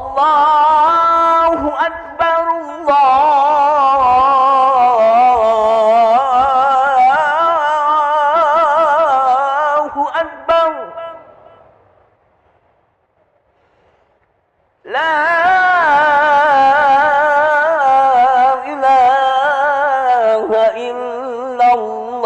Allahu Akbar, Allahu Akbar. La ilaha illallah.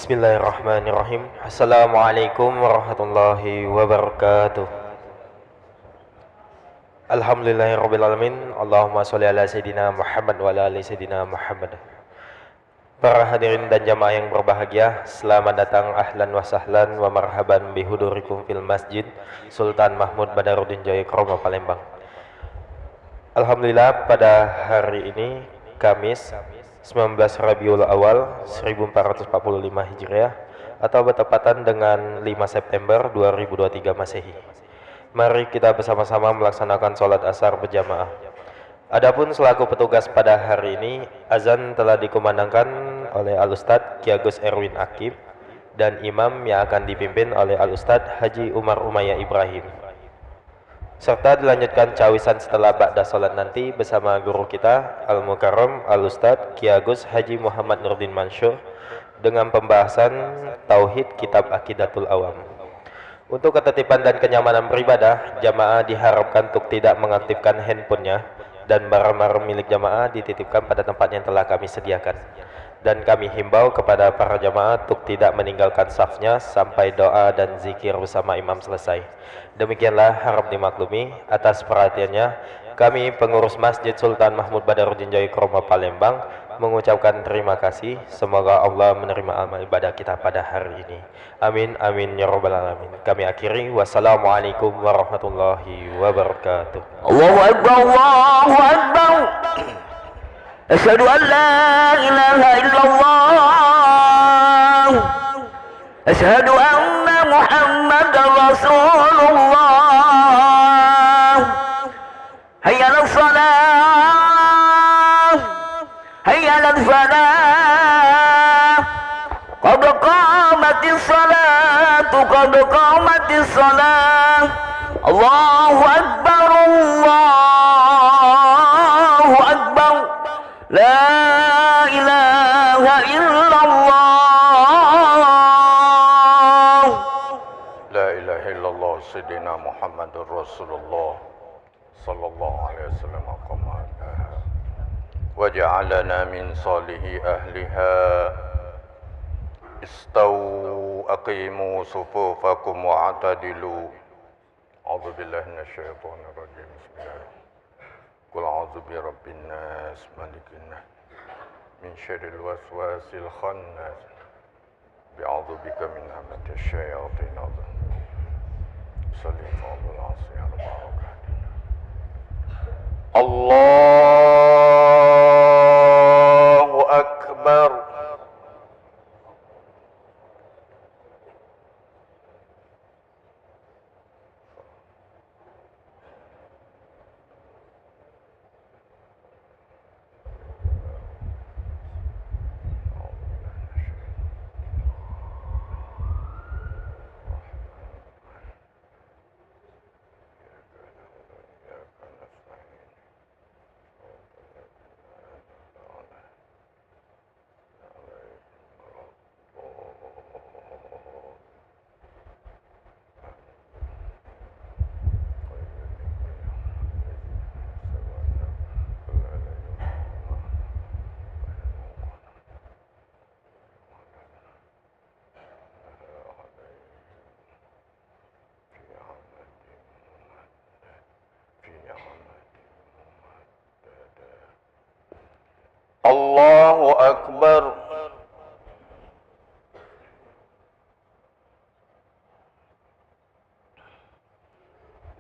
Bismillahirrahmanirrahim. Assalamualaikum warahmatullahi wabarakatuh. Alhamdulillahirrabbilalamin. Allahumma sholli ala Sayyidina Muhammad wa ala ali Sayyidina Muhammad. Para hadirin dan jamaah yang berbahagia, selamat datang ahlan wa sahlan wa marhaban bihudurikum fil masjid Sultan Mahmud Badaruddin Jayakromo Palembang. Alhamdulillah, pada hari ini Kamis 19 Rabiul Awal 1445 Hijriah atau bertepatan dengan 5 September 2023 Masehi. Mari kita bersama-sama melaksanakan sholat asar berjamaah. Adapun selaku petugas pada hari ini, azan telah dikumandangkan oleh Al-Ustadz Ki Agus Erwin Akib dan imam yang akan dipimpin oleh Al-Ustadz Haji Umar Umayyah Ibrahim. Serta dilanjutkan cawisan setelah ba'da sholat nanti bersama guru kita Al-Mukarram Al-Ustadz Ki Agus Haji Muhammad Nurdin Mansur dengan pembahasan Tauhid Kitab Aqidatul Awam. Untuk ketertiban dan kenyamanan beribadah, jamaah diharapkan untuk tidak mengaktifkan handphonenya dan barang-barang milik jamaah dititipkan pada tempat yang telah kami sediakan. Dan kami himbau kepada para jamaah untuk tidak meninggalkan safnya sampai doa dan zikir bersama imam selesai. Demikianlah harap dimaklumi. Atas perhatiannya, kami pengurus Masjid Sultan Mahmud Badaruddin Jayakromo Palembang mengucapkan terima kasih. Semoga Allah menerima amal ibadah kita pada hari ini. Amin amin ya rabbal alamin. Kami akhiri. Wassalamualaikum warahmatullahi wabarakatuh. Allahu Akbar, Allahu Akbar. Asyhadu an la ilaha illallah. Asyhadu anna Muhammadar Rasulullah. Hayya 'alas shalah. Hayya 'alal falah. Qad qamatis salatu, qad qamatis salah. Allahu Akbar, Allahu Akbar. La ilaha illallah. La ilaha illallah Sayyidina Muhammadur Rasulullah sallallahu alaihi wasallam qamadaha wa ja'alana min salihi ahliha. Istawu aqimu sufufakum wa'tadilu. A'udzu billahi minasyaitonir rajim. Bismillahirrahmanirrahim. Qul a'udzu birabbin nas, malikin nas, min syarril waswasil khannas. Bi'a'udzu bika min hamatis syayatin. Sallallahu alaihi wasallam. Allahu akbar. Allahu akbar.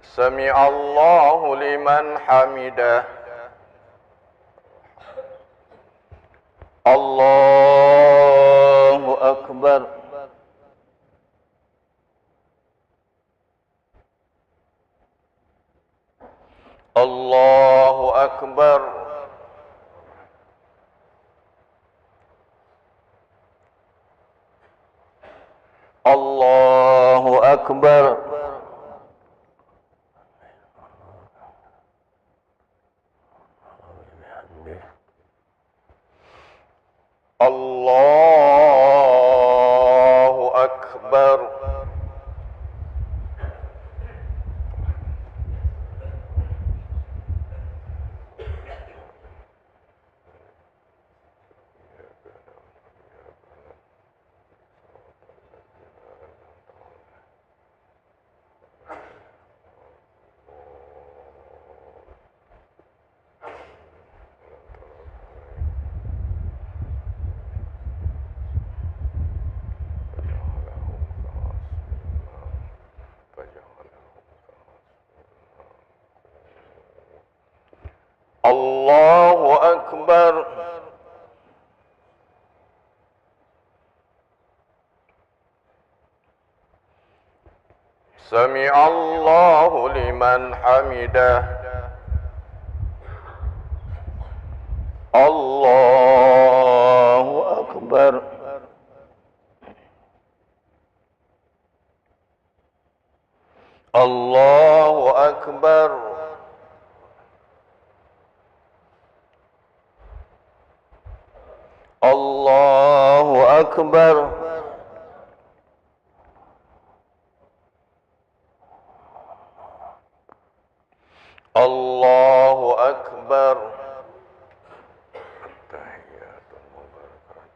Sami'allahu liman hamidah. Allahu akbar. Allahu akbar. Allahu akbar. Allahu akbar. الله أكبر سمع الله لمن حمده الله أكبر الله أكبر الله أكبر الله أكبر التحيات المباركات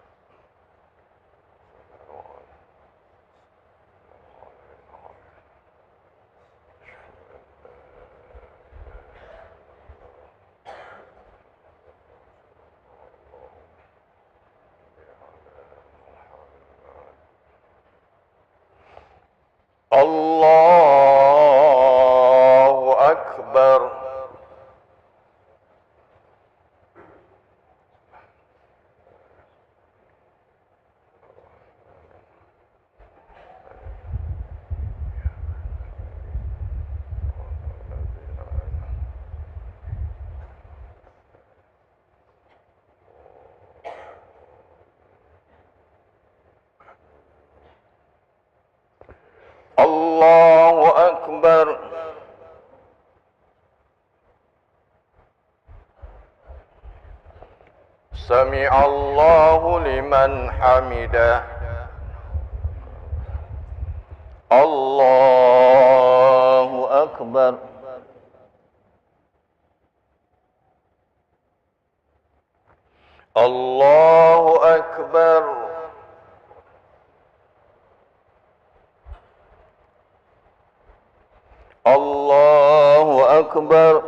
الله أكبر الله أكبر سمع الله لمن حمده الله أكبر الله أكبر الله أكبر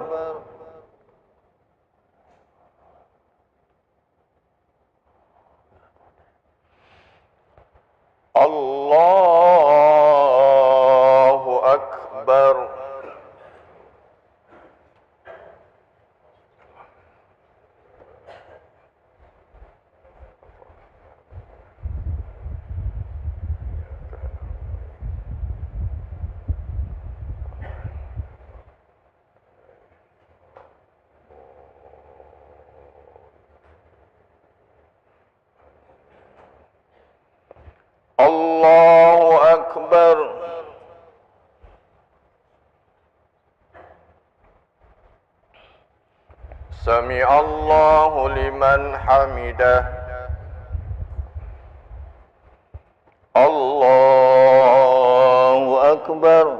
الله أكبر الله أكبر سمع الله لمن حمده الله أكبر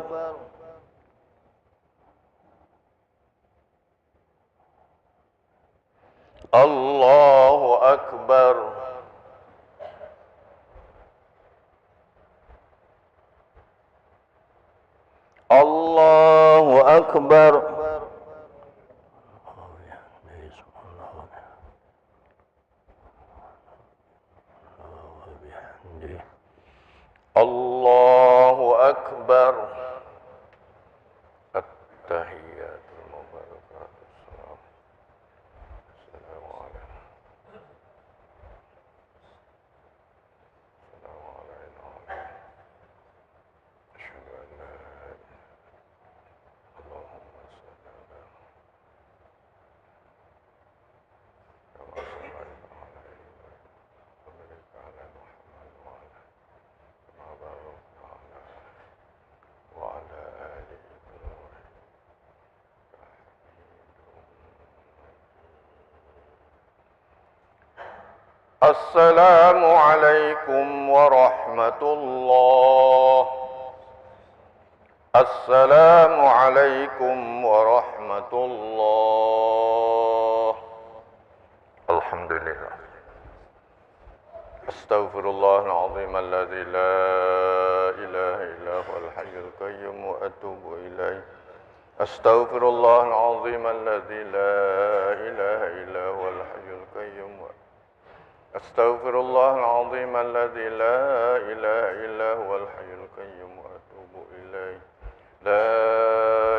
الله أكبر الله أكبر الله أكبر التحيات المباركات السلام عليكم السلام علينا أشهد أن لا إله اللهم صل على كما صليت على إبراهيم وبارك على محمد وعلى كما باركت على وعلى آل إبراهيم السلام عليكم ورحمة الله السلام عليكم ورحمة الله الحمد لله أستغفر الله العظيم الذي لا إله إلا هو الحي القيوم وأتوب إليه أستغفر الله العظيم الذي لا إله إلا هو الحي القيوم أستغفر الله العظيم الذي لا إله إلا هو الحي القيوم وأتوب إليه لا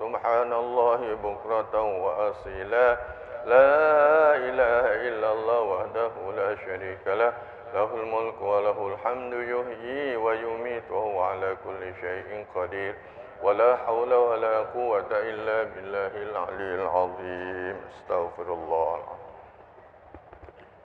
سبحان الله بكرة وأصيلا لا إله إلا الله وحده لا شريك له له الملك وله الحمد يحيي ويميت وهو على كل شيء قدير ولا حول ولا قوة إلا بالله العلي العظيم استغفر الله العظيم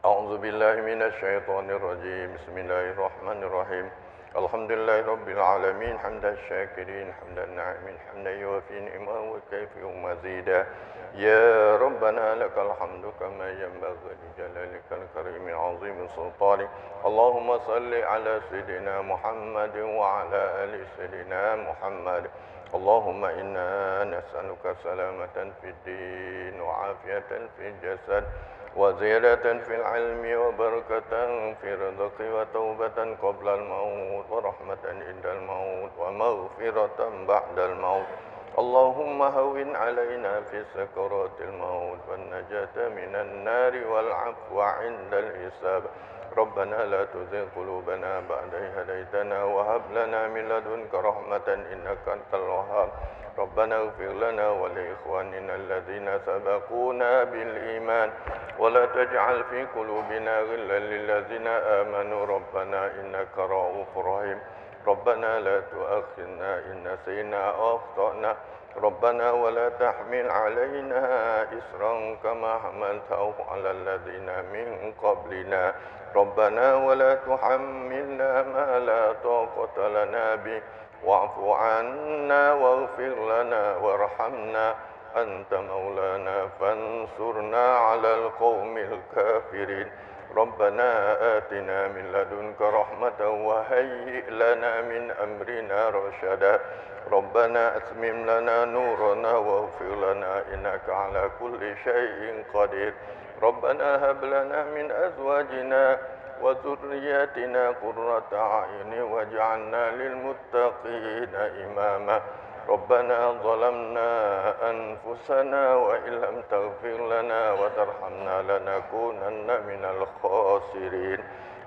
أعوذ بالله من الشيطان الرجيم بسم الله الرحمن الرحيم الحمد لله رب العالمين حمد الشاكرين حمد الناعمين حمدا يوفي نعمه وكيفي مزيدا يا ربنا لك الحمد كما ينبغي لجلالك الكريم عظيم سلطانك اللهم صل على سيدنا محمد وعلى آل سيدنا محمد اللهم إنا نسألك سلامة في الدين وعافية في الجسد وزيادة في العلم وبركة في الرزق وتوبة قبل الموت ورحمة عند الموت ومغفرة بعد الموت اللهم هون علينا في سكرات الموت والنجاة من النار والعفو عند الحساب ربنا لا تزغ قلوبنا بعد إذ هديتنا وهب لنا من لدنك رحمة إنك أنت الوهاب ربنا اغفر لنا ولإخواننا الذين سبقونا بالإيمان ولا تجعل في قلوبنا غلا للذين آمنوا ربنا إنك رؤوف رحيم ربنا لا تؤاخذنا إن نسينا أو أخطأنا ربنا ولا تحمل علينا إصرا كما حملته على الذين من قبلنا ربنا ولا تحملنا ما لا طاقة لنا به واعف عنا واغفر لنا وارحمنا أنت مولانا فانصرنا على القوم الكافرين ربنا آتنا من لدنك رحمة وهيئ لنا من أمرنا رشدا ربنا أتمم لنا نورنا واغفر لنا إنك على كل شيء قدير ربنا هب لنا من أزواجنا وذرياتنا قرة أعين واجعلنا للمتقين إماما ربنا ظلمنا أنفسنا وإن لم تغفر لنا وترحمنا لنكونن من الخاسرين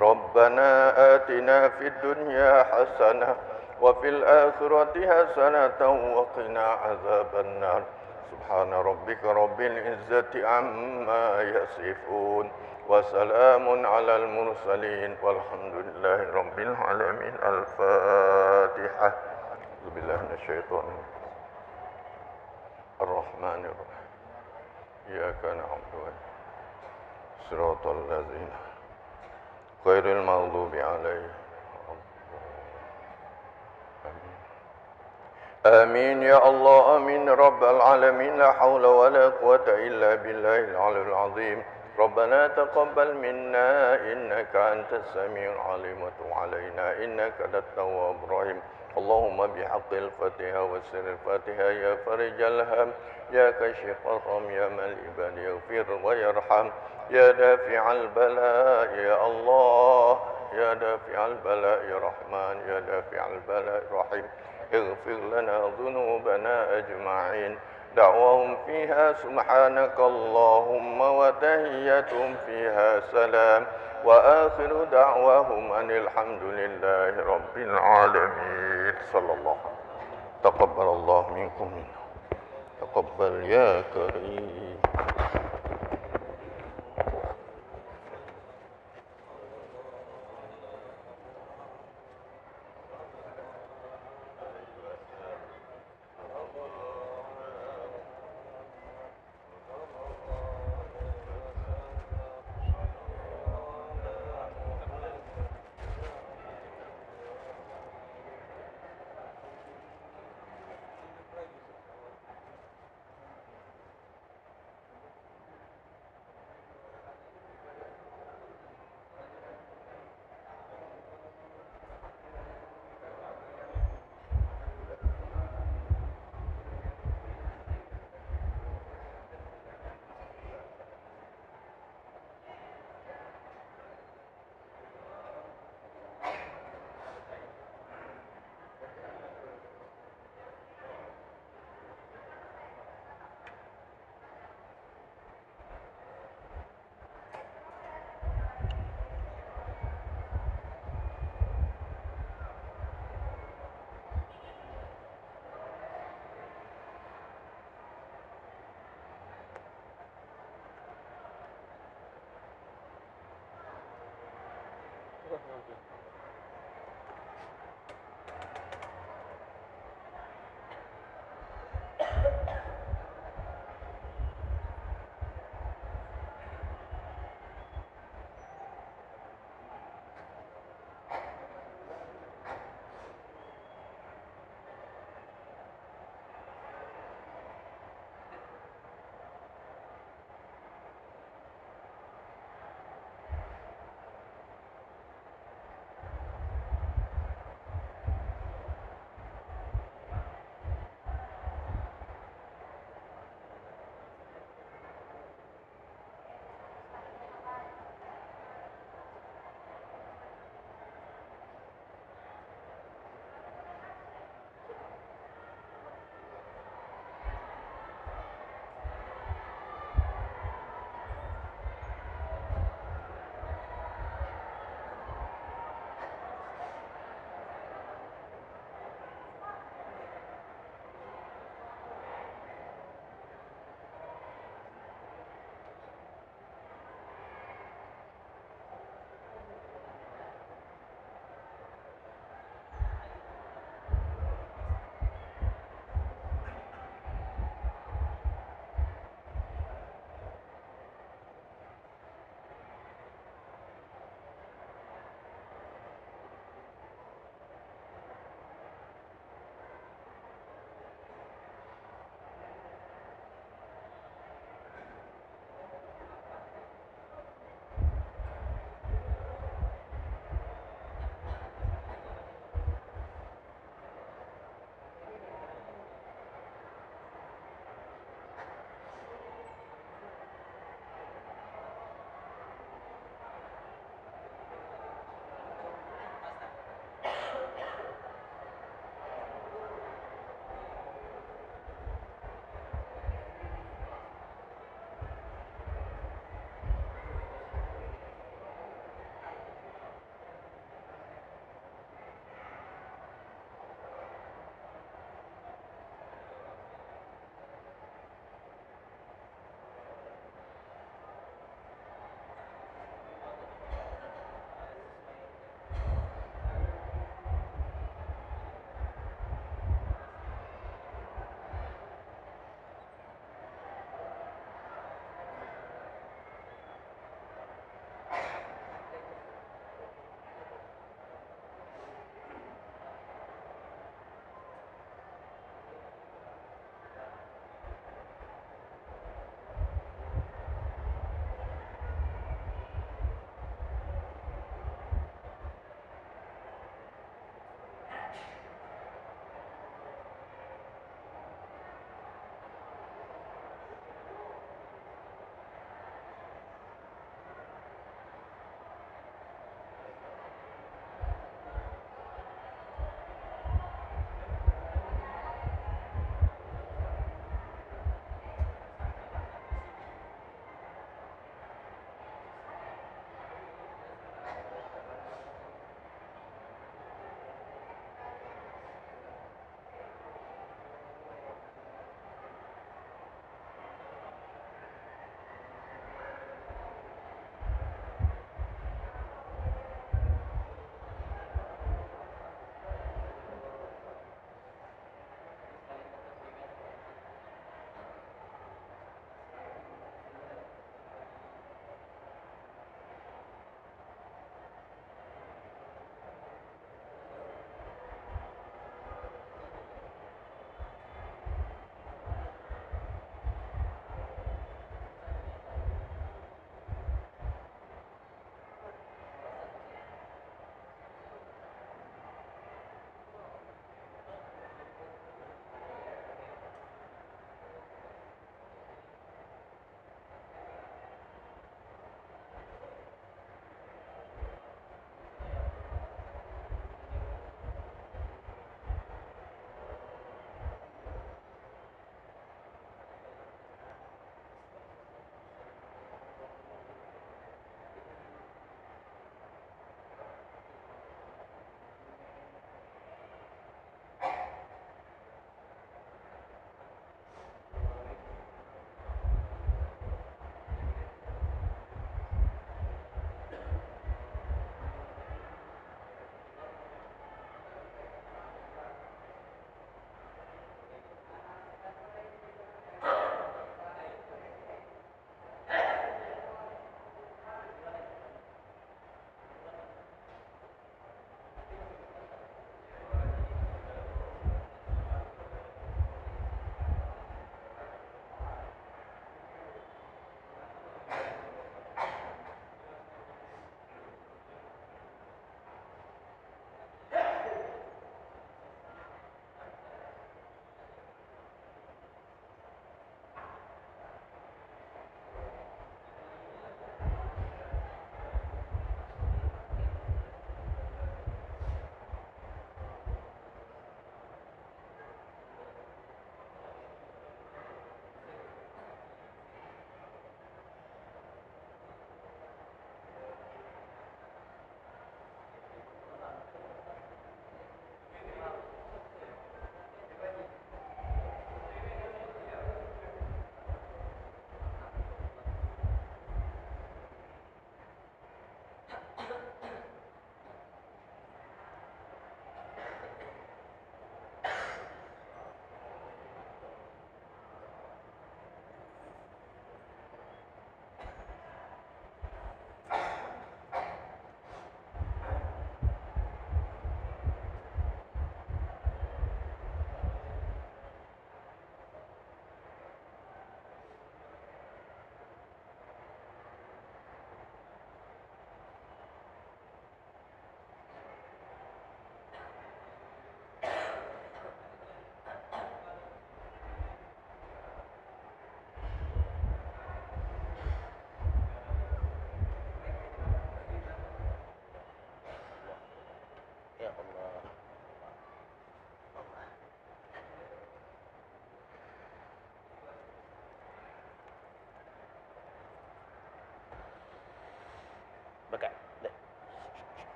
ربنا آتنا في الدنيا حسنة وفي الآخرة حسنة وقنا عذاب النار سبحان ربك رب العزة عما يصفون وسلام على المرسلين والحمد لله رب العالمين الفاتحة أعوذ بالله من الشيطان الرحمن الرحيم إياك نعبد صراط الذين غير المغضوب عليهم آمين يا الله آمين رب العالمين لا حول ولا قوة إلا بالله العلي العظيم ربنا تقبل منا إنك أنت السميع العليم وتب علينا إنك أنت التواب الرحيم اللهم بحق الفاتحة وسر الفاتحة يا فرج الهم يا كشف الغم يا من العباد يغفر ويرحم يا دافع البلاء يا الله يا دافع البلاء يا رحمن يا دافع البلاء رحيم اغفر لنا ذنوبنا أجمعين دعواهم فيها سبحانك اللهم وتحيتهم فيها سلام وآخر دعواهم أن الحمد لله رب العالمين صلى الله عليه وسلم تقبل الله منكم منا تقبل يا كريم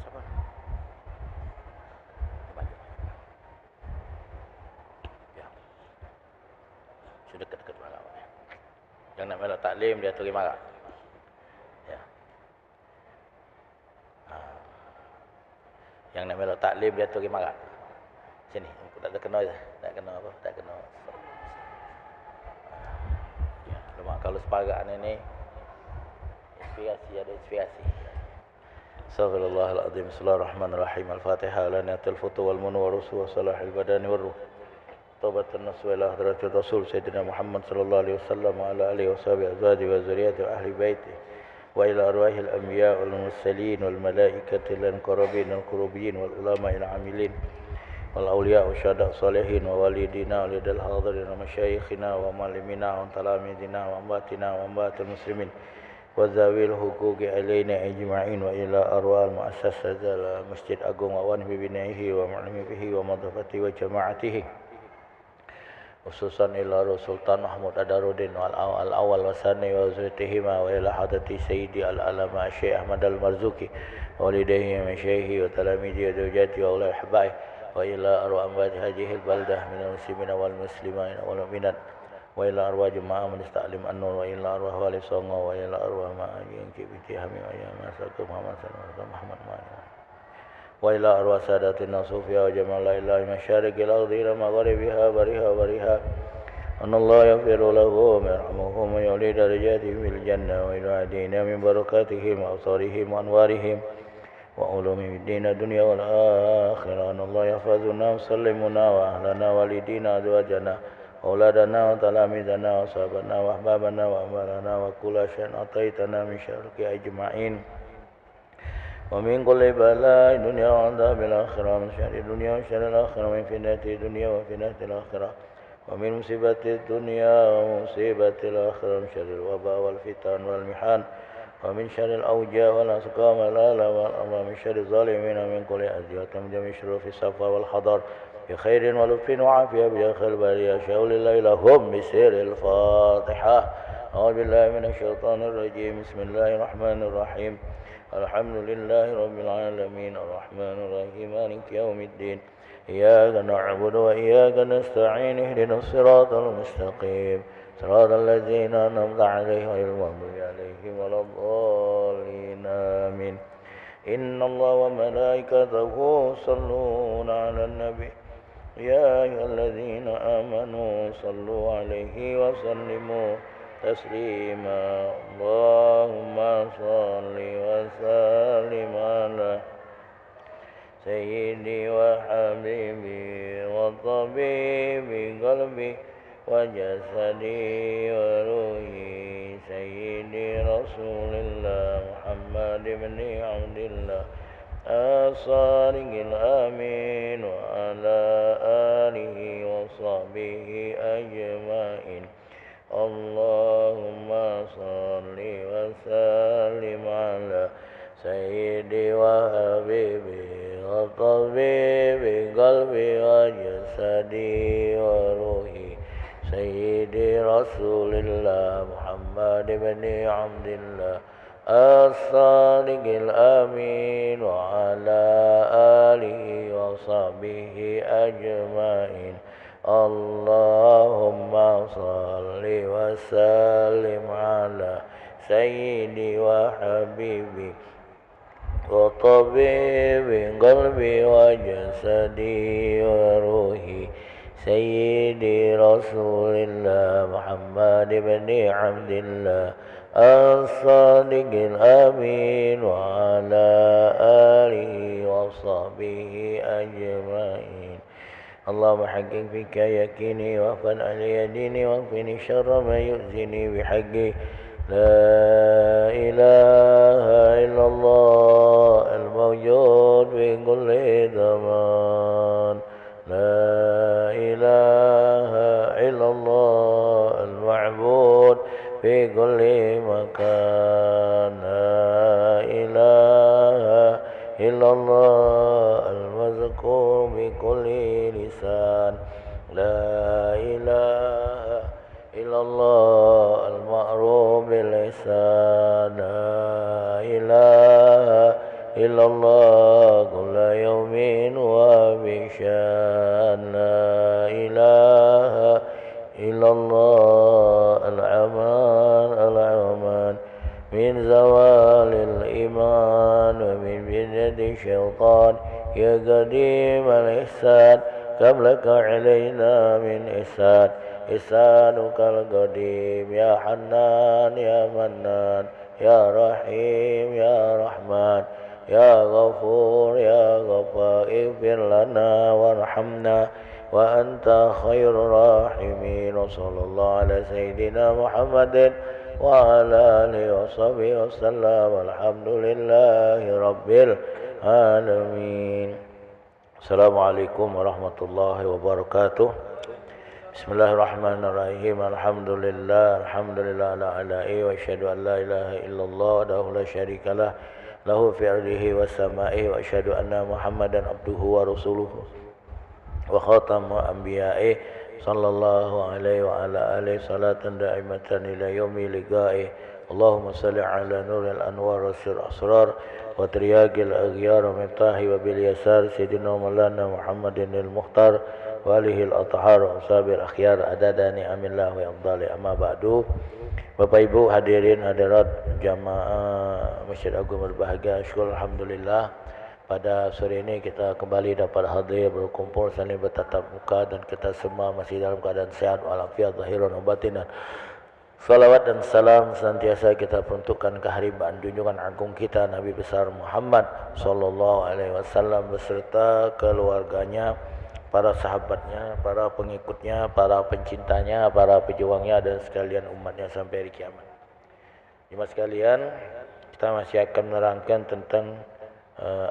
Siapa? Ya. Sudah dekat-dekat malam. Yang nak melak taklim dia terima tak? Ya. Yang nak melak taklim dia terima tak? Sini, aku tak ada kena je. Tak kena apa? Tak kena. Ya, lemak kalau separak ni inspirasi, ada inspirasi. Astaghfirullahaladzim. Bismillahirrahmanirrahim. Al-Fatihah. Lanatul futu wal mun wa rusu wa salahil badani wa ruh. Taubatan nasu ila hadratil Rasul Sayyidina Muhammad sallallahu alaihi wasallam wa ala alihi wa sahbihi azwaji wa zuriyati wa ahli baiti wa ila arwahil anbiya wal mursalin wal malaikati lan qarabin wal qurubin wal ulama il amilin wal awliya wa syuhada salihin wa walidina wa lidal hadirin wa masyayikhina wa malimina wa talamidina wa ambatina wa ambatil muslimin wa zawil huquqi alaina ajma'in wa ila arwahil muassasat Masjid Agung wa bibinaihi wa mu'limi bihi wa madhafati wa jama'atihi khususan ila Sultan Mahmud Adaruddin al-awwal wa sani wa zuriyatihima wa ila hadati sayyidi al-alama Syekh Ahmad al-Marzuki walidayhi wa syaihi wa talamidi wa zawjati wa ulai habai wa ila arwah amwati hadhihi al-baldah min al-muslimin wal muslimin wal mu'minat wa ila arwah jemaah man ista'lim an-nur wa ila arwah wali songo wa ila arwah ma'ajin kibiti hami wa ya masakum Muhammad sallallahu alaihi wasallam wa ila arwah sadatina sufya wa jamal la ilaha masyariqil ardi ila magharibiha bariha anallahu yaghfiru lahu wa yarhamuhu wa yuli darajatihi fil jannah wa ila adina min barakatihim wa awsarihim wa anwarihim wa ulumi bid-din dunya wal akhirah anallahu yahfazuna wa sallimuna wa ahlana walidina azwajana auladana wa talamidana wa sahabana wa ahbabana wa amalana wa kulla syai'in ataitana min syarri ajma'in ومن كل بلاء الدنيا وعذاب الآخرة من شر الدنيا وشر الآخرة ومن فتنة الدنيا وفتنة الآخرة ومن مصيبة الدنيا ومصيبة الآخرة من شر الوباء والفتن والمحن ومن شر الأوجاع والأسقام والآلام والأمراض من شر الظالمين ومن كل أذية من جميع الشرور في السفر والحضر بخير ولطف وعافية بجاه البرية شاول الله لهم بسر الفاتحة أعوذ بالله من الشيطان الرجيم بسم الله الرحمن الرحيم الحمد لله رب العالمين الرحمن الرحيم مالك يوم الدين إياك نعبد وإياك نستعين اهدنا الصراط المستقيم صراط الذين أنعمت عليهم غير المغضوب عليهم ولا الضالين آمين إن الله وملائكته يصلون على النبي يا أيها الذين آمنوا صلوا عليه وسلموا تسليما اللهم صل وسلم على سيدي وحبيبي وطبيبي قلبي وجسدي وروحي سيدي رسول الله محمد بن عبد الله الصادق الأمين وعلى آله وصحبه أجمعين اللهم صل وسلم على سيدي وحبيبي وطبيبي قلبي وجسدي وروحي سيدي رسول الله محمد بن عبد الله الصادق الأمين وعلى آله وصحبه أجمعين اللهم صل وسلم على سيدي وحبيبي وطبيبي قلبي وجسدي وروحي سيدي رسول الله محمد بن عبد الله الصادق الأمين وعلى آله وصحبه أجمعين اللهم حقق فيك يقيني وافن علي ديني واكفني شر ما يؤذيني بحقي لا إله إلا الله الموجود في كل زمان لا إله إلا الله المعبود في كل مكان لا إله إلا الله المذكور بكل لسان لا إله إلا الله المعروف باللسان لا إله إلا الله كل يوم وبشان لا إله إلا الله الأمان من زوال الإيمان ومن بدء الشيطان يا قديم الإحسان كم لك علينا من إحسان إحسانك القديم يا حنان يا منان يا رحيم يا رحمن يا غفور يا غفار اغفر لنا وارحمنا وأنت خير الراحمين وصلى الله على سيدنا محمد وعلى آله وصحبه وسلم الحمد لله رب العالمين. Assalamualaikum warahmatullahi wabarakatuh. Bismillahirrahmanirrahim. Alhamdulillah ala ala'i wa asyhadu an la ilaha illallah wahdahu la syarikalah lahu fi ardihi was sama'i wa asyhadu anna Muhammadan abduhu wa rasuluhu wa khatamu anbiya'i sallallahu alaihi wa ala alihi salatan da'imatan ila yaumi liqa'i. Allahumma salli ala nuril anwar wasyir asrar wa triyaqil aghyar wa mitahi wa bil yasar sayyidina maulana Muhammadin al-mukhtar wa alihi al-athhar wa ashabil akhyar adada ni'amillah wa afdali amma ba'du. Bapak Ibu hadirin hadirat jamaah Masjid Agung berbahagia, syukur alhamdulillah pada sore ini kita kembali dapat hadir berkumpul saling bertatap muka dan kita semua masih dalam keadaan sehat walafiat zahiran wa batinan. Salawat dan salam senantiasa kita peruntukkan kehadiran junjungan agung kita Nabi besar Muhammad sallallahu alaihi wasallam beserta keluarganya, para sahabatnya, para pengikutnya, para pencintanya, para pejuangnya dan sekalian umatnya sampai hari kiamat. Jemaah sekalian, kita masih akan menerangkan tentang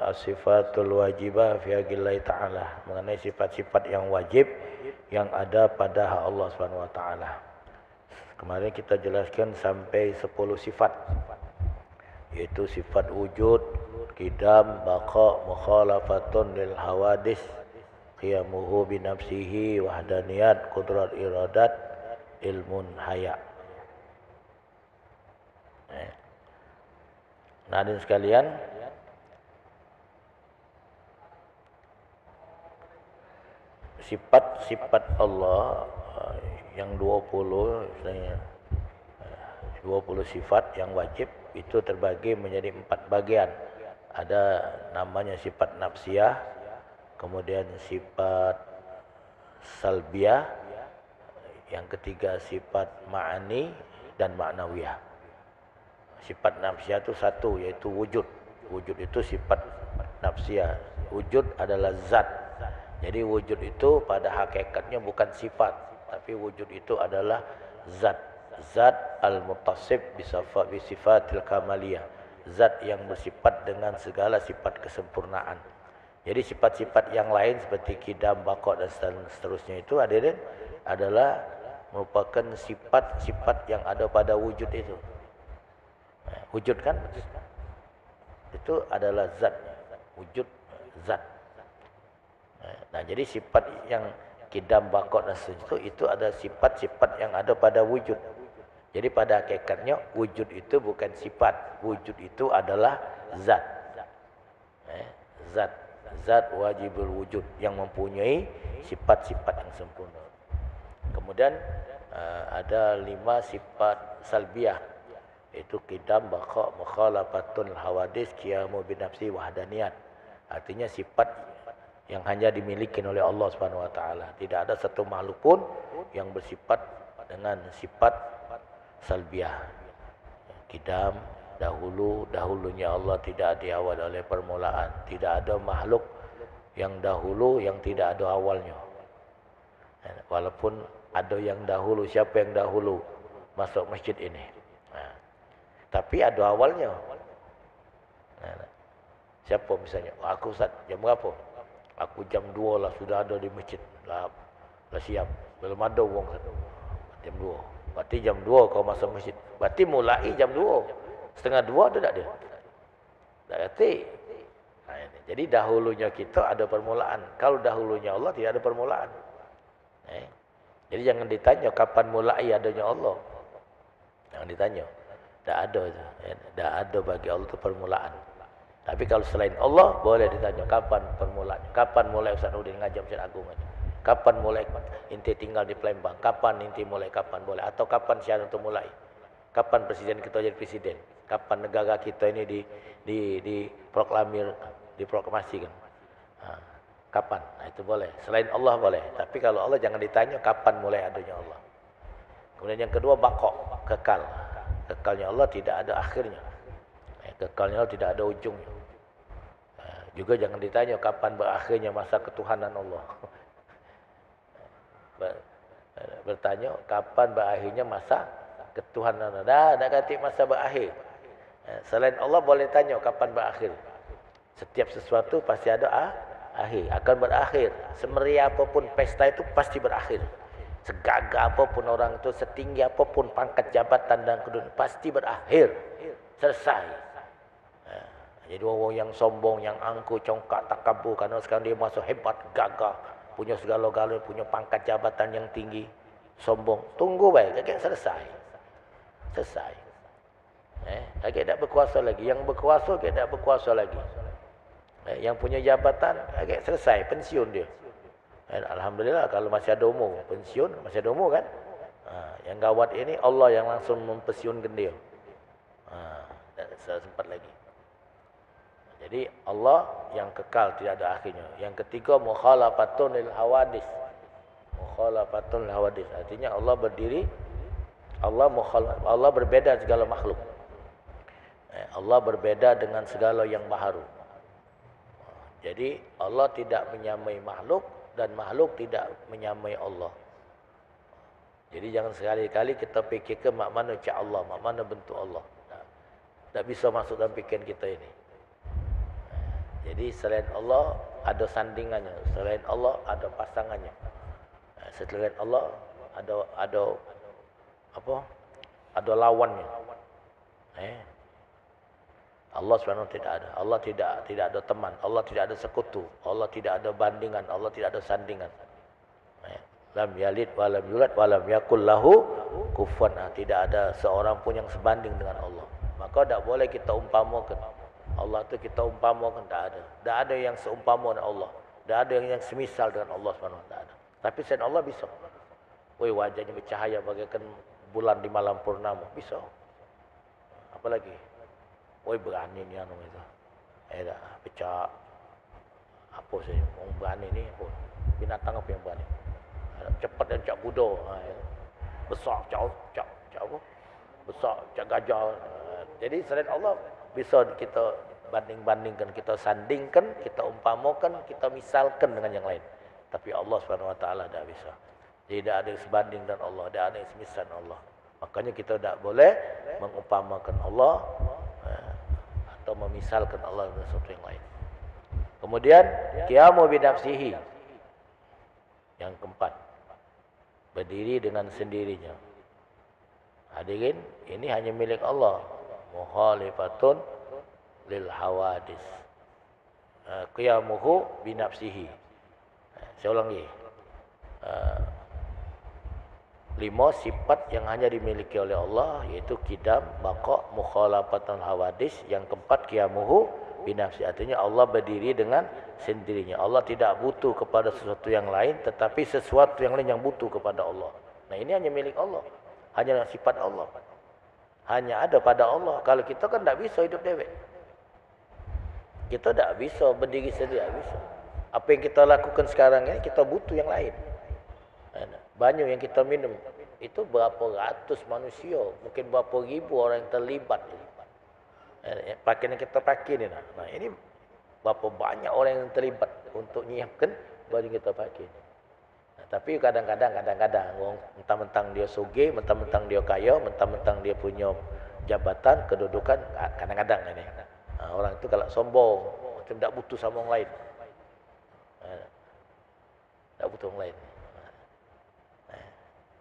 as-sifatul wajibah fi haqqillahi ta'ala, mengenai sifat-sifat yang wajib yang ada pada hak Allah Subhanahu wa taala. Kemarin kita jelaskan sampai 10 sifat, yaitu sifat wujud, qidam, baqa, mukhalafatun lil hawadis, qiyamuhu bi nafsihi, wahdaniyat, qudrat iradat, ilmun haya. Nah, hadirin sekalian, sifat-sifat Allah yang 20 sifat yang wajib itu terbagi menjadi 4 bagian. Ada namanya sifat nafsiyah, kemudian sifat salbiyah, yang ketiga sifat ma'ani dan ma'nawiyah. Sifat nafsiyah itu satu, yaitu wujud. Wujud itu sifat nafsiyah. Wujud adalah zat. Jadi wujud itu pada hakikatnya bukan sifat, tapi wujud itu adalah zat. Zat al-muttasif bisifatil kamaliyah. Zat yang bersifat dengan segala sifat kesempurnaan. Jadi sifat-sifat yang lain seperti qidam, baqa dan seterusnya itu adalah merupakan sifat-sifat yang ada pada wujud itu. Wujud kan? Itu adalah zat. Wujud zat. Nah, jadi sifat yang qidam, baqa dan seterusnya itu ada sifat-sifat yang ada pada wujud. Jadi pada hakikatnya wujud itu bukan sifat. Wujud itu adalah zat. Zat wajibul wujud yang mempunyai sifat-sifat yang sempurna. Kemudian ada 5 sifat salbiyah, yaitu qidam, baqa, mukhalafatul hawadis, qiyamu binafsi, wahdaniyat. Artinya sifat yang hanya dimiliki oleh Allah Subhanahu wa taala. Tidak ada satu makhluk pun yang bersifat dengan sifat salbiyah. Qidam, dahulunya Allah tidak diawal oleh permulaan. Tidak ada makhluk yang dahulu yang tidak ada awalnya. Walaupun ada yang dahulu, siapa yang dahulu masuk masjid ini? Tapi ada awalnya. Siapa misalnya? Aku Ustaz, jam berapa? Aku jam 2 lah sudah ada di masjid. Lah siap. Belum ada orang Ustaz. Jam 2. Berarti jam 2 kau masuk masjid. Berarti mulai jam 2. Setengah 2 ada tak dia? Tak kata. Jadi dahulunya kita ada permulaan. Kalau dahulunya Allah tidak ada permulaan. Jadi jangan ditanya kapan mulai adanya Allah. Jangan ditanya. Tak ada. Tak ada bagi Allah itu permulaan. Tapi kalau selain Allah, boleh ditanya kapan permulaannya. Kapan mulai Ustaz Nurdin ngajar Masjid Agung itu? Kapan mulai inti tinggal di Palembang? Kapan inti mulai? Kapan boleh? Atau kapan syarat untuk mulai? Kapan presiden kita jadi presiden? Kapan negara kita ini diproklamasikan? Kapan? Nah, itu boleh. Selain Allah boleh. Tapi kalau Allah jangan ditanya kapan mulai adanya Allah. Kemudian yang kedua, baqa, kekal. Kekalnya Allah tidak ada akhirnya. Kekalnya Allah tidak ada ujungnya. Juga jangan ditanya kapan berakhirnya masa ketuhanan Allah. Bertanya kapan berakhirnya masa ketuhanan Allah. Dah kata masa berakhir. Selain Allah boleh tanya kapan berakhir. Setiap sesuatu pasti ada akhir, akan berakhir. Semeriah apapun pesta itu pasti berakhir. Segagah apapun orang itu, setinggi apapun pangkat jabatan dan kedudukan, pasti berakhir. Selesai. Jadi orang yang sombong, yang angkuh, congkak, takabur, karena sekarang dia masuk hebat, gagah, punya segala-galanya, punya pangkat jabatan yang tinggi, sombong. Tunggu baik, kakek selesai. Selesai. Kakek tak berkuasa lagi. Yang berkuasa, kakek tak berkuasa lagi. Yang punya jabatan, kakek selesai, pensiun dia. Alhamdulillah kalau masih ada umur, pensiun, masih ada umur kan. Yang gawat ini, Allah yang langsung mempensiunkan dia. Tak sempat lagi. Jadi Allah yang kekal, tidak ada akhirnya. Yang ketiga, mukhalafatun lil hawadis. Mukhalafatun lil hawadis. Artinya Allah berdiri, Allah berbeda segala makhluk. Allah berbeda dengan segala yang baharu. Jadi Allah tidak menyamai makhluk dan makhluk tidak menyamai Allah. Jadi jangan sekali-kali kita fikirkan mak mana cak Allah, mak mana bentuk Allah. Tak bisa masuk dalam fikiran kita ini. Jadi selain Allah ada sandingannya, selain Allah ada pasangannya. Selain Allah ada ada lawannya. Allah SWT tidak ada. Allah tidak ada teman. Allah tidak ada sekutu. Allah tidak ada bandingan. Allah tidak ada sandingan. Lam yalid wa lam yulad wa lam yakul lahu kufuwan. Tidak ada seorang pun yang sebanding dengan Allah. Maka tak boleh kita umpamakan Allah itu, kita umpamakan, tak ada. Tak ada yang seumpama dengan Allah. Tak ada yang semisal dengan Allah SWT. Tak ada. Tapi selain Allah bisa. Woi, wajahnya bercahaya bagaikan bulan di malam purnama. Bisa. Apalagi? Woi, berani ni anu itu. Dah pecah. Apa sih? Orang berani ni apa? Binatang apa yang berani? Cepat dan cak kuda. Besar cak apa? Besar cak gajah. Jadi selain Allah bisa kita banding-bandingkan, kita sandingkan, kita umpamakan, kita misalkan dengan yang lain. Tapi Allah SWT tak bisa. Jadi tidak ada yang sebanding dengan Allah, tidak ada yang semisal Allah. Makanya kita tidak boleh mengumpamakan Allah atau memisalkan Allah dengan sesuatu yang lain. Kemudian qiyamu binafsihi. Yang keempat, berdiri dengan sendirinya. Hadirin, ini hanya milik Allah. Mukhalifatun lil hawadis. Qiyamuhu binafsihi. Saya ulangi. 5 sifat yang hanya dimiliki oleh Allah, yaitu qidam, baqa, mukhalafatun hawadis. Yang keempat, qiyamuhu binafsihi. Artinya Allah berdiri dengan sendirinya. Allah tidak butuh kepada sesuatu yang lain, tetapi sesuatu yang lain yang butuh kepada Allah. Nah, ini hanya milik Allah. Hanya sifat Allah. Hanya ada pada Allah. Kalau kita kan tak bisa hidup dewek. Kita tak bisa berdiri sendiri, tak bisa. Apa yang kita lakukan sekarang ini, kita butuh yang lain. Banyak yang kita minum, itu berapa ratus manusia, mungkin berapa ribu orang yang terlibat. Pakaian yang kita pakai ni. Nah, ini berapa banyak orang yang terlibat untuk menyiapkan baju kita pakai. Tapi kadang-kadang orang mentang-mentang dia sugih, mentang-mentang dia kaya, mentang-mentang dia punya jabatan, kedudukan, kadang-kadang ini. Orang itu kalau sombong, macam tak butuh sama orang lain. Tak butuh orang lain.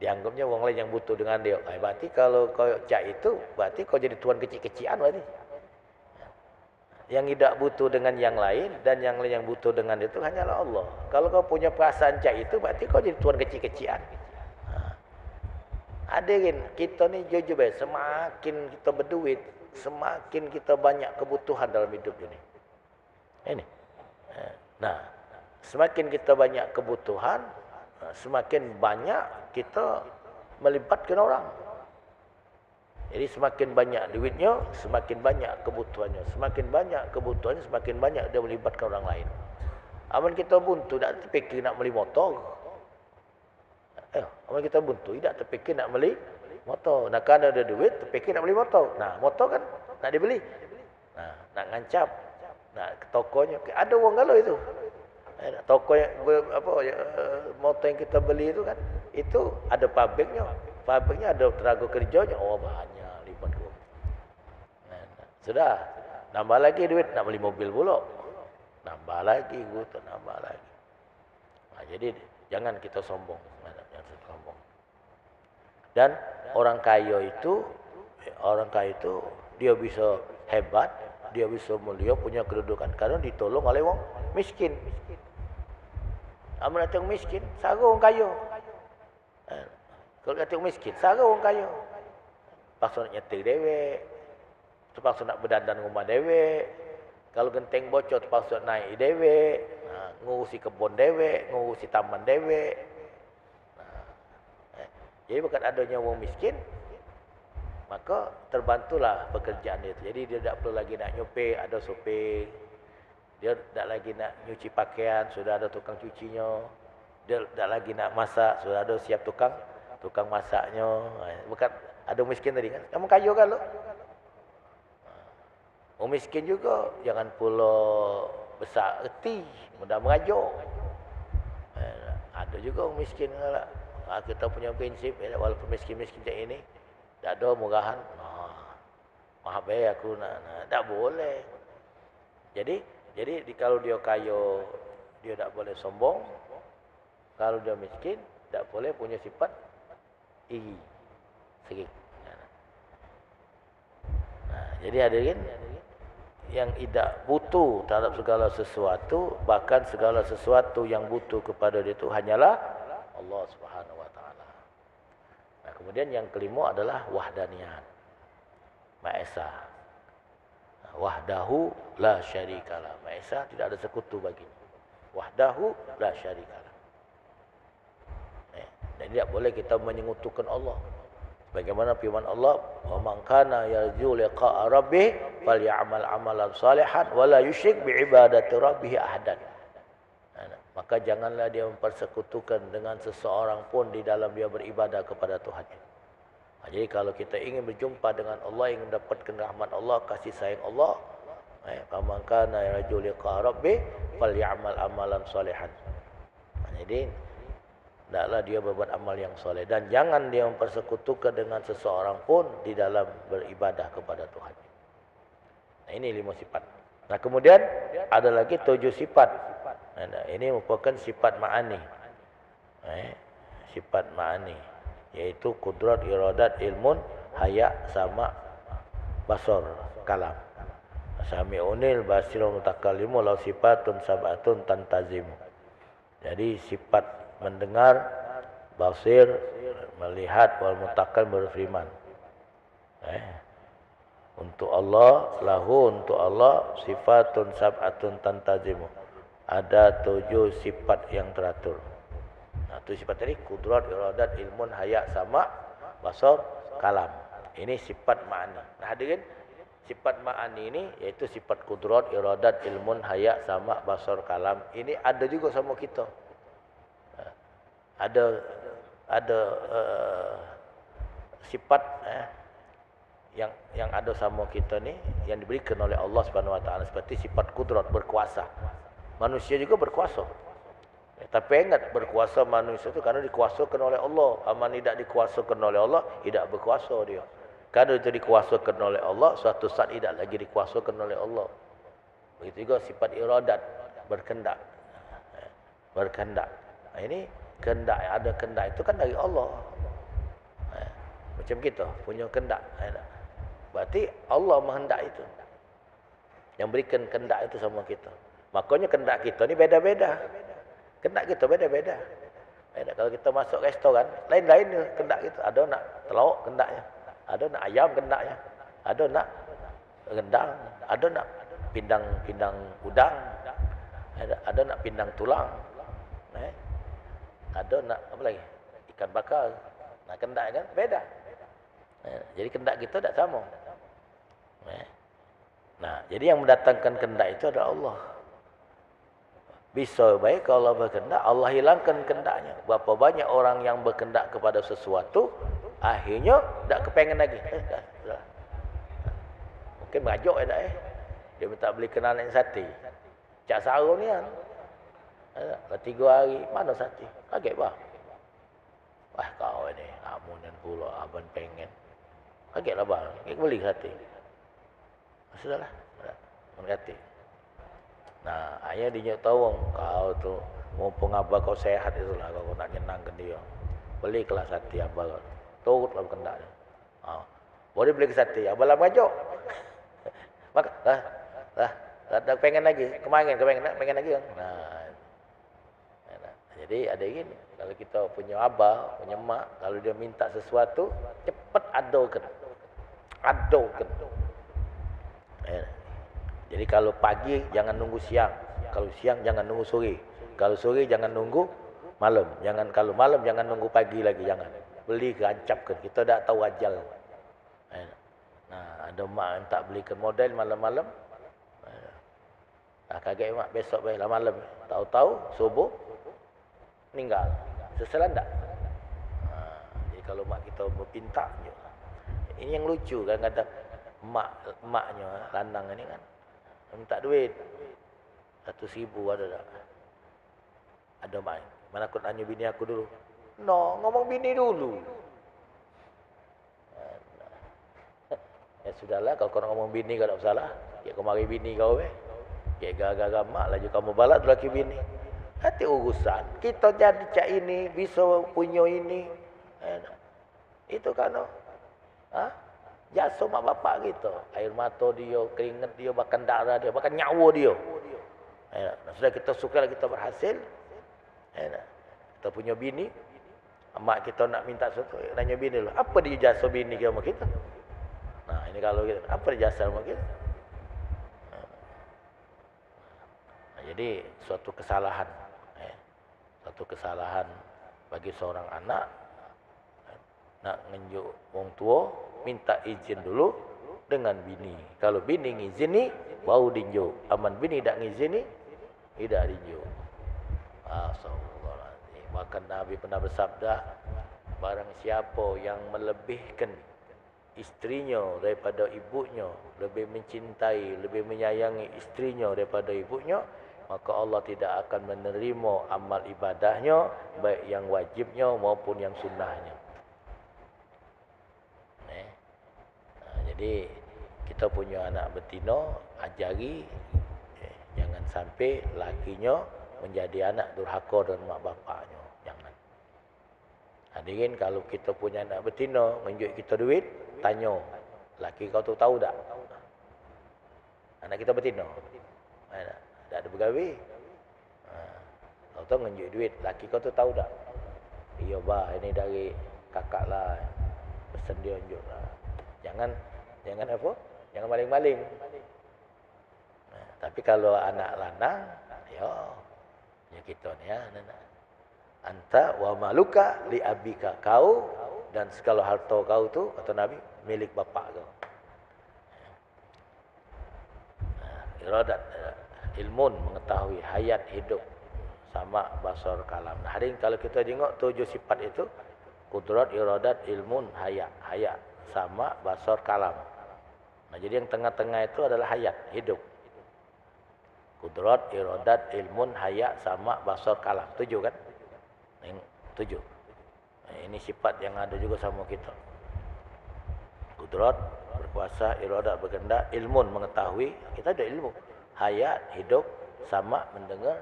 Dianggapnya orang lain yang butuh dengan dia. Berarti kalau kau cak itu, berarti kau jadi tuan kecil-kecilan berarti. Yang tidak butuh dengan yang lain dan yang lain yang butuh dengan itu hanyalah Allah. Kalau kau punya perasaan cak itu, berarti kau jadi tuan kecil-kecilan. Hadirin, kita ni jujur baik, semakin kita berduit, semakin kita banyak kebutuhan dalam hidup ini. Ini. Nah, semakin kita banyak kebutuhan, semakin banyak kita melibatkan orang. Jadi semakin banyak duitnya, semakin banyak kebutuhannya. Semakin banyak kebutuhannya, semakin banyak dia melibatkan orang lain. Aman kita buntu, tak terfikir nak beli motor. Aman kita buntu, tak terfikir nak beli motor. Nak kan ada duit, terfikir nak beli motor. Nah, motor kan nak dibeli. Nah, nak ngancap, nak ke tokonya. Ada orang galau itu. Toko yang motor yang kita beli itu kan, itu ada pabriknya. Pabriknya ada tenaga kerjanya. Oh, banyak libat gua. Sudah, nambah lagi duit nak beli mobil pula. Nambah lagi gua tu, nambah lagi. Jadi jangan kita sombong, jangan sombong. Dan orang kaya itu dia bisa hebat, dia bisa mulia, punya kedudukan karena ditolong oleh orang miskin. Amun datang miskin, sara orang kaya. Kalau datang miskin, sara orang kaya. Paksa nak nyetir dewek, terpaksa nak berdandan rumah dewek. Kalau genteng bocor, terpaksa naik dewek. Ngurusi kebun dewek, ngurusi taman dewek. Jadi bukan adanya orang miskin, maka terbantulah pekerjaan dia itu. Jadi dia tak perlu lagi nak nyupir, ada sopir. Dia tak lagi nak nyuci pakaian, sudah ada tukang cucinya. Dia tak lagi nak masak, sudah ada siap tukang masaknya. Bukan ada miskin tadi kan? Kamu kaya kan lo? Orang miskin juga jangan pula besar erti, mudah mengajar. Ada juga orang miskin lah. Kita punya prinsip, walaupun miskin-miskin macam ini, tak ada murahan. Maaf aku nak, tak boleh. Jadi kalau dia kaya, dia tak boleh sombong. Kalau dia miskin, tak boleh punya sifat iri, serik. Jadi hadirin, yang tidak butuh terhadap segala sesuatu, bahkan segala sesuatu yang butuh kepada dia itu hanyalah Allah Subhanahu wa taala. Nah, kemudian yang kelima adalah wahdaniyat. Maha Esa. Wahdahu la syarikalah. Maha Esa tidak ada sekutu baginya. Wahdahu la syarikalah. Dan tidak boleh kita menyekutukan Allah. Bagaimana firman Allah, "Wa man kana yarju liqa'a rabbih falyamal 'amalan shalihan wa la yusyrik bi ibadati rabbih ahadan." Maka janganlah dia mempersekutukan dengan seseorang pun di dalam dia beribadah kepada Tuhannya. Jadi kalau kita ingin berjumpa dengan Allah, ingin mendapatkan rahmat Allah, kasih sayang Allah, "Faman kana yarju liqa'a rabbih falyamal 'amalan shalihan." Jadi hendaklah dia berbuat amal yang soleh. Dan jangan dia mempersekutukan dengan seseorang pun di dalam beribadah kepada Tuhan. Nah, ini 5 sifat. Nah, kemudian ada lagi 7 sifat. Nah, ini merupakan sifat ma'ani. Sifat ma'ani. Yaitu kudrat, iradat, ilmun, haya, sama, basar, kalam. Sami'unil, basirun, mutakallimu, lau sifatun, sab'atun, tantazimu. Jadi sifat mendengar, basir, melihat, wal mutakallim, berfirman. Untuk Allah, lahu untuk Allah, sifatun sab'atun tantazimu. Ada 7 sifat yang teratur. Nah, 7 sifat tadi, kudrat, iradat, ilmun, haya, sama, basar, kalam. Ini sifat ma'ani. Nah, hadirin, sifat ma'ani ini, yaitu sifat kudrat, iradat, ilmun, haya, sama, basar, kalam. Ini ada juga sama kita. Ada sifat yang ada sama kita ni yang diberikan oleh Allah Subhanahu wa taala, seperti sifat kudrat, berkuasa. Manusia juga berkuasa. Tapi ingat, berkuasa manusia itu karena dikuasakan oleh Allah. Aman tidak dikuasakan oleh Allah, tidak berkuasa dia. Kalau itu dikuasakan oleh Allah, suatu saat tidak lagi dikuasakan oleh Allah. Begitu juga sifat iradat, berkehendak. Berkehendak. Nah, ini kehendak, ada kehendak itu kan dari Allah. Macam kita punya kehendak. Berarti Allah menghendak itu. Yang berikan kehendak itu sama kita. Makanya kehendak kita ni beda-beda. Kehendak kita beda-beda. Kalau kita masuk restoran, lain-lain kehendak kita. Ada nak telur kehendaknya. Ada nak ayam kehendaknya. Ada nak rendang. Ada nak pindang udang, ada nak pindang tulang, ada nak apa lagi, ikan bakar. Nah, kendak kan beda. Jadi kendak kita tak sama. Nah, jadi yang mendatangkan kendak itu adalah Allah. Bisa baik kalau Allah berkendak, Allah hilangkan kendaknya. Berapa banyak orang yang berkendak kepada sesuatu, akhirnya tak kepengen lagi. Dah. Mungkin merajuk dah. Dia minta beli kenalan sate. Cak Sarung ni kan. 3 hari, mana sate? Kaget bah. Wah kau ni, amunan pula abang pengen. Kagetlah bang, kita beli sate. Sudahlah, berkati. Nah, ayah dia tahu kau tu mumpung abah kau sehat itulah kau nak nyenangkan dia. Beli kelas sate abah. Turutlah berkendak. Boleh beli ke sate, abah lah merajuk. Maka dah pengen lagi. Kemarin pengen lagi kan. Nah, jadi ada gini, kalau kita punya abah, punya mak, kalau dia minta sesuatu, cepat adokan. Jadi kalau pagi jangan nunggu siang, kalau siang jangan nunggu sore, kalau sore jangan nunggu malam, kalau malam jangan nunggu pagi lagi, jangan. Beli ke ancapkan, kita tak tahu ajal. Nah, ada mak yang tak belikan model malam-malam. Kaget mak besok lah malam, tahu-tahu subuh meninggal. Seselan tak? Jadi kalau mak kita berpinta, ini yang lucu kan, kadang maknya lanang ini kan minta duit 100,000 ada tak? Ada mak. Mana aku tanya bini aku dulu. No, ngomong bini dulu. Ya sudahlah, kalau kau ngomong bini kau tak salah. Ya kau mari bini kau Ya gara-gara mak laju kamu balak tu laki bini. Hati urusan. Kita jadi cak ini, bisa punya ini. Itu kan. Jasa mak bapak kita. Air mata dia, keringat dia, bahkan darah dia, bahkan nyawa dia. Sudah kita suka, kita berhasil. Kita punya bini. Mak kita nak minta sesuatu, nanya bini dulu. Apa dia jasa bini sama kita? Nah ini kalau kita, apa dia jasa sama kita? Jadi suatu kesalahan. Suatu kesalahan bagi seorang anak. Nak ngenjuk orang tua, minta izin dulu dengan bini. Kalau bini ngizini, baru dinjuk. Aman bini tak ngizini, tidak dinjuk. Astagfirullahaladzim. Bahkan Nabi pernah bersabda, barang siapa yang melebihkan istrinya daripada ibunya, lebih mencintai, lebih menyayangi istrinya daripada ibunya, maka Allah tidak akan menerima amal ibadahnya, baik yang wajibnya maupun yang sunnahnya. Jadi kita punya anak betina, ajari jangan sampai lakinya menjadi anak durhaka dengan mak bapaknya. Jangan. Hadirin, kalau kita punya anak betina menunjuk kita duit, tanya, laki kau tu tahu tak? Anak kita betina. Tak ada bergawi. Kau tu menunjuk duit, laki kau tu tahu tak? Iya bah, ini dari kakak lah. Pesan dia unjuk lah. Jangan apa? Jangan maling-maling. Tapi kalau anak lanang, ya kita ni ya. Anta wa maluka li abika, kau dan segala harta kau tu, kata Nabi, milik bapak kau. Iradat ilmun, mengetahui hayat hidup, sama basar kalam. Nah, hari ini kalau kita tengok 7 sifat itu, kudrat, iradat, ilmun, hayat sama basar kalam. Nah, jadi yang tengah-tengah itu adalah hayat, hidup. Kudrat, iradat, ilmun, hayat sama basar kalam. 7 kan? 7. Nah, ini sifat yang ada juga sama kita. Kudrat, berkuasa, iradat, berkehendak, ilmun, mengetahui. Kita ada ilmu. Hayat, hidup, sama mendengar,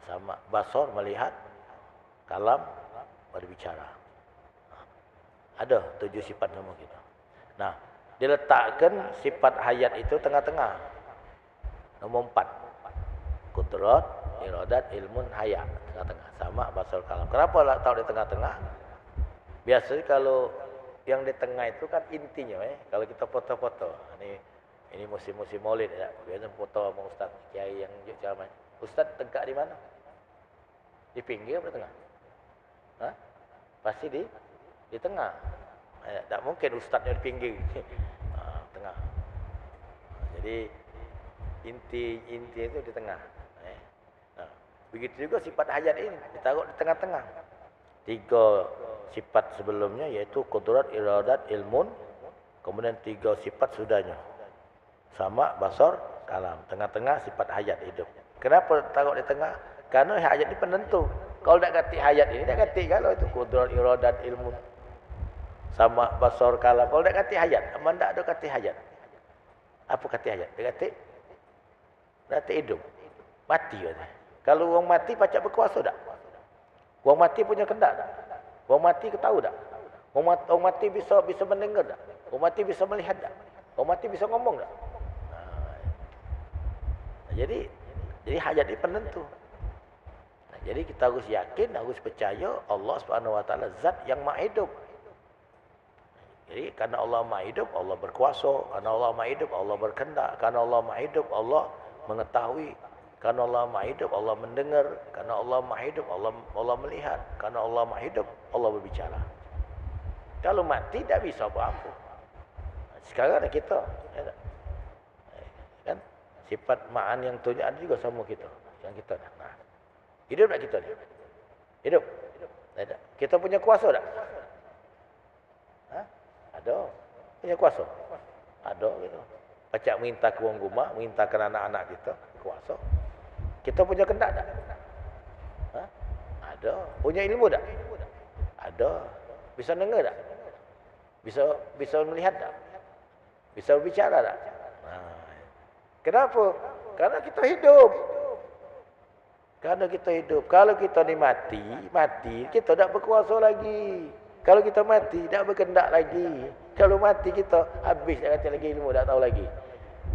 sama basar, melihat, kalam, berbicara. Ada 7 sifat sama kita. Nah, diletakkan sifat hayat itu tengah-tengah. Nombor 4. Kudrat, iradat, ilmun, hayat. Tengah-tengah. Sama basar, kalam. Kenapa tahu di tengah-tengah? Biasanya kalau yang di tengah itu kan intinya. Kalau kita foto-foto. Ini musim-musim Maulid ya. Biasa foto sama ustaz kiai yang ceramah. Ustaz tegak di mana? Di pinggir atau tengah? Hah? Pasti di tengah. Tak mungkin ustaznya di pinggir. Tengah. Jadi inti itu di tengah. Nah, begitu juga sifat hajat ini ditaruh di tengah-tengah. 3 sifat sebelumnya yaitu qudrat, iradat, ilmun, kemudian 3 sifat sudahnya. Sama, basar, kalam. Tengah-tengah sifat hajat hidup. Kenapa taruh di tengah? Karena hajat ini penentu. Kalau tak kati hajat ini, tak kati kalau itu qudrat, iradat, ilmun, sama, basar, kalam. Kalau tak kati hajat, aman tak ada kati hajat. Apa kati hajat? Dia kati? Kati hidup. Mati katanya. Kalau orang mati pacak berkuasa tak? Orang mati punya kendak tak? Orang mati tahu tak? Orang mati bisa mendengar tak? Orang mati bisa melihat tak? Orang mati bisa ngomong tak? Jadi hajat ini penentu. Jadi kita harus yakin, harus percaya Allah Subhanahu Wa Taala zat yang maha hidup. Jadi karena Allah maha hidup, Allah berkuasa. Karena Allah maha hidup, Allah berkehendak. Karena Allah maha hidup, Allah mengetahui. Karena Allah maha hidup, Allah mendengar. Karena Allah maha hidup, Allah melihat. Karena Allah maha hidup, Allah berbicara. Kalau mati tak bisa apa-apa. Sekarang ada kita, kan? Sifat ma'an yang tunjuk ada juga sama kita. Yang kita nah. Hidup tak kita ni? Hidup. Ada. Kita punya kuasa tak? Ada. Punya kuasa. Ada gitu. Pacak minta ke orang rumah, minta ke anak-anak kita, kuasa. Kita punya kendak tak? Ada. Punya ilmu tak? Ada. Bisa dengar tak? Bisa melihat tak? Bisa berbicara tak? Kenapa? Karena kita hidup. Karena kita hidup. Kalau kita ni mati, kita tak berkuasa lagi. Kalau kita mati, tak berkendak lagi. Kalau mati kita, habis tak kata lagi ilmu, tak tahu lagi.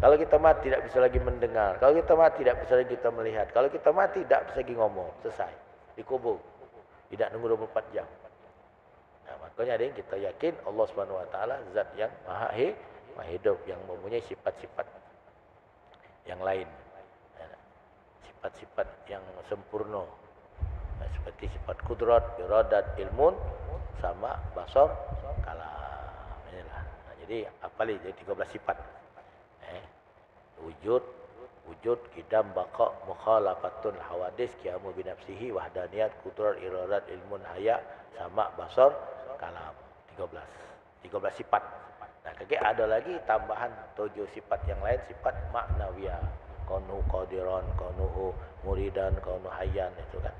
Kalau kita mati, tak bisa lagi mendengar. Kalau kita mati, tak bisa lagi kita melihat. Kalau kita mati, tak bisa lagi ngomong. Selesai. Dikubur. Tidak nunggu 24 jam. Nah, makanya ada yang kita yakin Allah Subhanahu Wa Taala zat yang maha hidup, yang mempunyai sifat-sifat yang lain. Sifat-sifat yang sempurna. Seperti sifat kudrat, iradat, ilmun, sama basar, kalam. Inilah. Jadi apalagi jadi 13 sifat. Wujud, qidam, baqa, mukhalafatun, hawadis, qiyamu binafsihi, wahdaniyat, kudrat, iradat, ilmun, haya, sama basar, kalam. 13 sifat. Nah, ada lagi tambahan 7 sifat yang lain, sifat maknawiyah. Kaunuhu qadiran, kaunuhu muridan, kaunuhu hayyan, itu kan.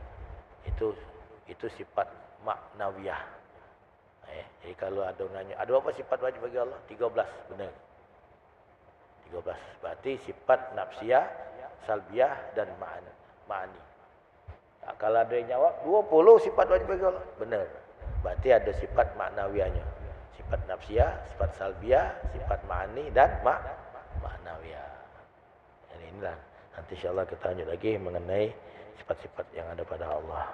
Itu sifat maknawiyah. Jadi kalau ada nanya, ada berapa sifat wajib bagi Allah? 13, benar. 13. Berarti sifat nafsiyah, salbiyah dan ma'ani. Nah, kalau ada yang jawab 20 sifat wajib bagi Allah, benar. Berarti ada sifat maknawiyahnya. Sifat nafsiyah, sifat salbiyah, sifat ma'ani dan ma'nawiyah. Jadi inilah. Nanti insyaAllah kita lanjut lagi mengenai sifat-sifat yang ada pada Allah.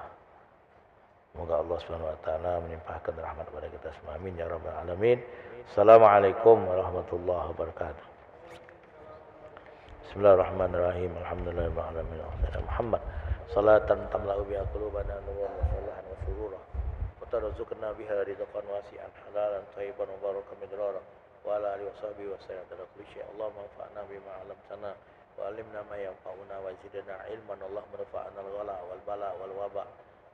Semoga Allah SWT menimpahkan rahmat kepada kita semua. Amin ya rabbal alamin. Assalamualaikum warahmatullahi wabarakatuh. Bismillahirrahmanirrahim. Alhamdulillahirabbil alamin. Muhammad salatan tamla'u biha qulubana nuran wa salahan wa surura. Wa tarzuqna biha rizqan wasi'an halalan thayyiban mubarakan midrara. Wa ala alihi wa sahbihi wa sallam ala kulli syai'. Allahumma anfa'na bima 'allamtana wa 'allimna ma yanfa'una wa zidna 'ilman. Allahumma rfa'na al-ghala wal bala wal waba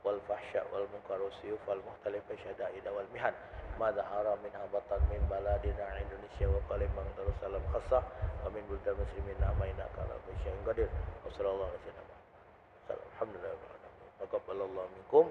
wal fahsya wal munkar wasiyuf wal mukhtalif syada'id wal mihan ma dhahara minha batan min baladina Indonesia wa Palembang Darussalam khassah wa min buldan muslimin amaina kala bisya'in qadir. Wassallallahu alaihi wasallam. Alhamdulillah. Taqabbalallahu minkum.